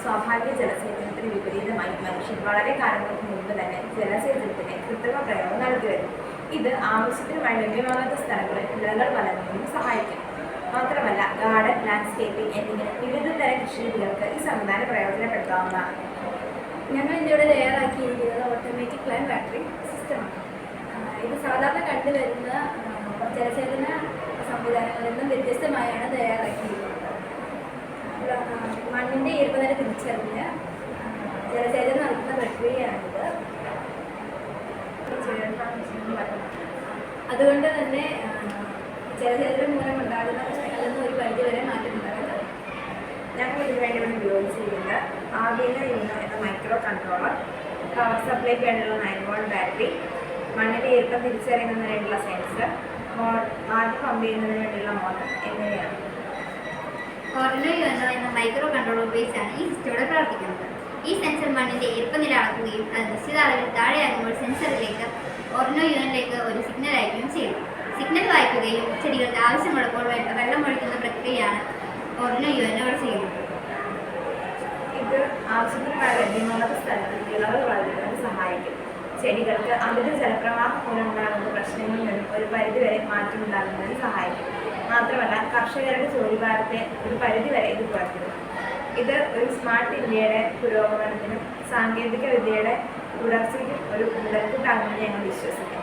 സ്വാഭാവിക ജലസേചനത്തിന് വിപരീതമായി മനുഷ്യൻ വളരെ കാലങ്ങൾക്ക് മുമ്പ് തന്നെ ജലസേചനത്തിന് കൃത്രിമ പ്രയോഗം നടത്തിവരുന്നു. ഇത് ആവശ്യത്തിനുമായി ലഭ്യമാകാത്ത സ്ഥലങ്ങളിൽ വിളകൾ വളരുന്നതിന് സഹായിക്കും. മാത്രമല്ല ഗാർഡൻ, ലാൻഡ്സ്കേപ്പിംഗ് എന്നിങ്ങനെ വിവിധ തരം കൃഷിരീതികൾക്ക് ഈ സംവിധാനം പ്രയോജനപ്പെടുത്താവുന്നതാണ്. ഞങ്ങൾ ഇന്നിവിടെ തയ്യാറാക്കിയിരിക്കുന്നത് ഓട്ടോമാറ്റിക് പ്ലാന്റ് വാട്ടറിംഗ് സിസ്റ്റമാണ്. ഇത് സാധാരണ കണ്ടുവരുന്ന ജലസേചന സംവിധാനങ്ങളിൽ നിന്നും വ്യത്യസ്തമായാണ് തയ്യാറാക്കിയിരിക്കുന്നത്. മണ്ണിൻ്റെ ഈർപ്പനില തിരിച്ചറിഞ്ഞ് ജലസേചനം നടത്തുന്ന പ്രക്രിയയാണിത്. അതുകൊണ്ട് തന്നെ ജലസേചനം മൂലമുണ്ടാകുന്ന പ്രശ്നങ്ങളിൽ നിന്ന് ഒരു പരിധിവരെ മാറ്റമുണ്ടാകുന്നത്. ഞങ്ങൾ ഇതിനുവേണ്ടി ഇവിടെ ഉപയോഗിച്ചിരിക്കുന്നത് ആർഡിനോ യൂണോ എന്ന മൈക്രോ കൺട്രോളർ, പവർ സപ്ലൈക്ക് വേണ്ടിയുള്ള 9 വോൾട്ട് ബാറ്ററി, മണ്ണിൻ്റെ ഈർപ്പം തിരിച്ചറിയുന്നതിന് വേണ്ടിയുള്ള സെൻസർ, വാട്ടർ പമ്പ് ചെയ്യുന്നതിന് വേണ്ടിയുള്ള മോട്ടർ എന്നിവയാണ്. ആർഡിനോ യൂണോ എന്ന മൈക്രോ കൺട്രോളർ ഉപയോഗിച്ചാണ് ഈ സിസ്റ്റം പ്രവർത്തിക്കുന്നത്. ഈ സെൻസർ മണ്ണിന്റെ ഈർപ്പനില അളക്കുകയും അത് നിശ്ചിത അളവിൽ താഴെയാകുമ്പോൾ സെൻസറിലേക്ക് ആർഡിനോ യൂണിലേക്ക് ഒരു സിഗ്നൽ അയക്കുകയും ചെയ്യും. സിഗ്നൽ വായിക്കുകയും ചെടികൾക്ക് ആവശ്യമുള്ളപ്പോൾ വെള്ളം ഒഴിക്കുന്ന പ്രക്രിയയാണ് ആർഡിനോ യൂണോ ചെയ്യുന്നത്. ഇത് ആവശ്യത്തിന് ലഭ്യമാകാത്ത സ്ഥലത്ത് വിളകൾ വളരുന്നതിന് സഹായിക്കും. ചെടികൾക്ക് അമിത ജലപ്രവാഹം മൂലമുണ്ടാകുന്ന പ്രശ്നങ്ങളിൽ നിന്നും ഒരു പരിധിവരെ മാറ്റമുണ്ടാകുന്നതിന് സഹായിക്കും. മാത്രമല്ല കർഷകരുടെ ജോലിഭാരത്തെ ഒരു പരിധിവരെ ഇത് കുറയ്ക്കുന്നു. ഇത് ഒരു സ്മാർട്ട് ഇന്ത്യയുടെ പുരോഗമനത്തിനും സാങ്കേതിക വിദ്യയുടെ തുടർച്ചയ്ക്കും ഒരു മുതൽക്കൂട്ടാകുമെന്ന് ഞങ്ങൾ വിശ്വസിക്കുന്നു.